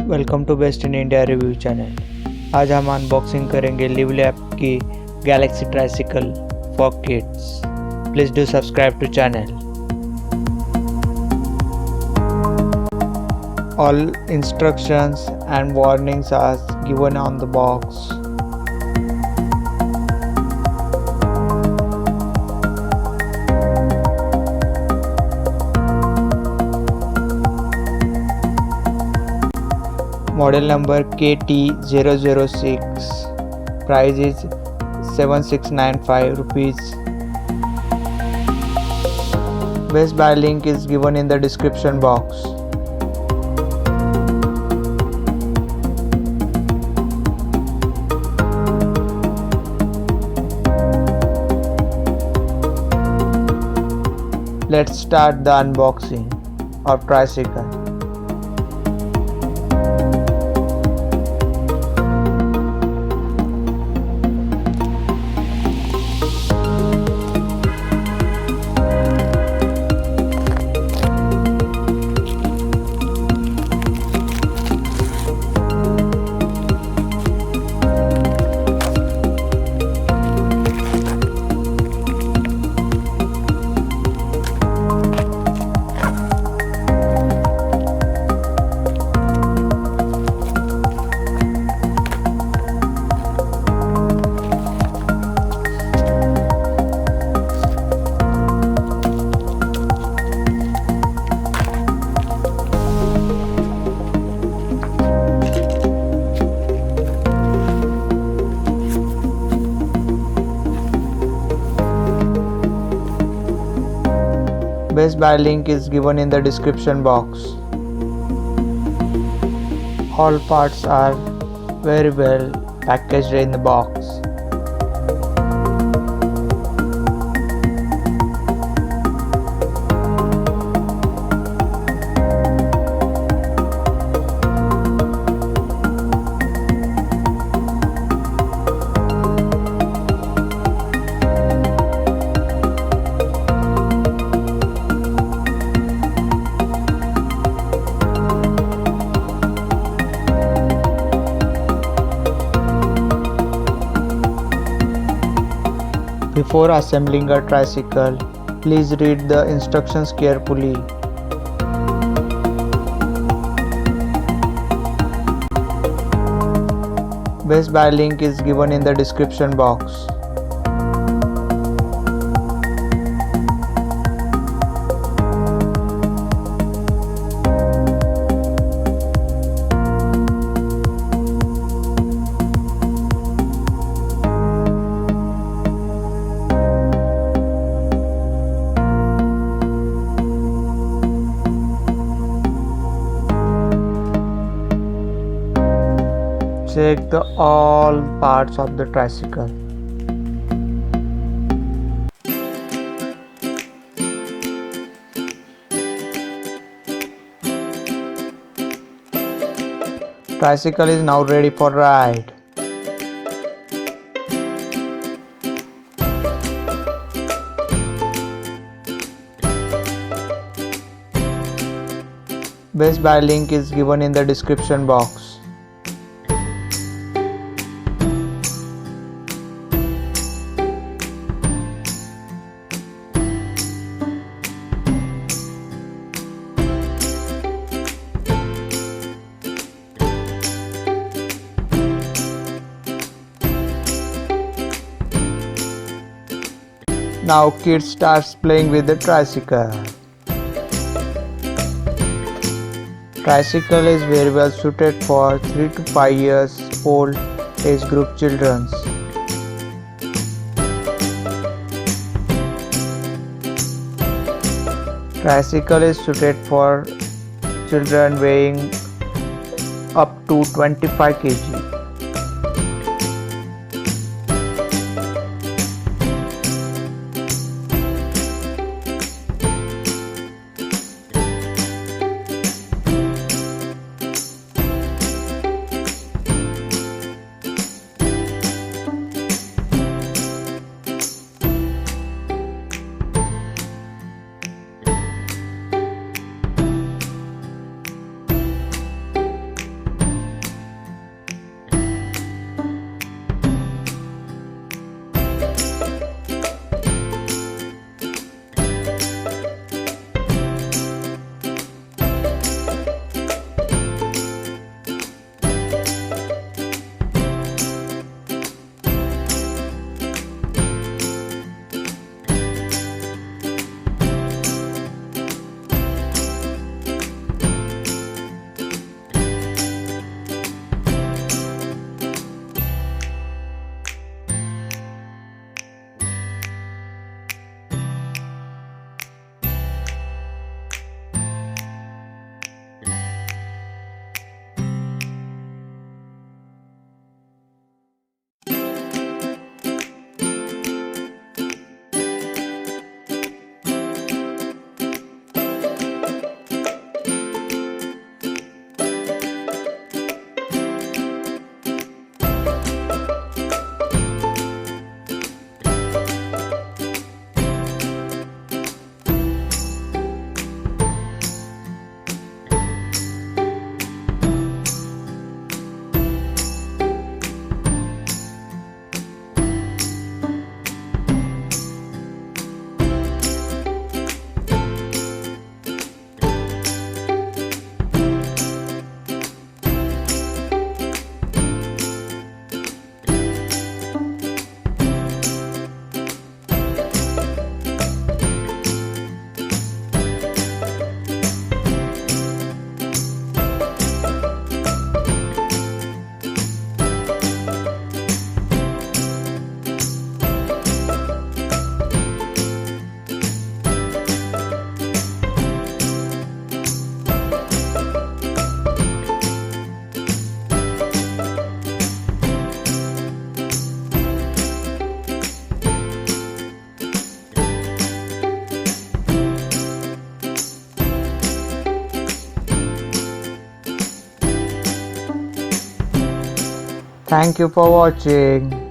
Welcome to best in India review channel. आज हम unboxing करेंगे LuvLap की galaxy tricycle for kids. Please do subscribe to channel. All instructions and warnings are given on the box. Model number KT006. Price is 7695 rupees. Best buy link is given in the description box. Let's start the unboxing of Tricycle. Best buy link is given in the description box. All parts are very well packaged in the box. Before assembling a tricycle, please read the instructions carefully. Best buy link is given in the description box. Check all parts of the tricycle. Tricycle is now ready for ride. Best buy link is given in the description box. Now kids starts playing with the tricycle. Tricycle is very well suited for 3 to 5 years old age group children. Tricycle is suited for children weighing up to 25 kg. Thank you for watching.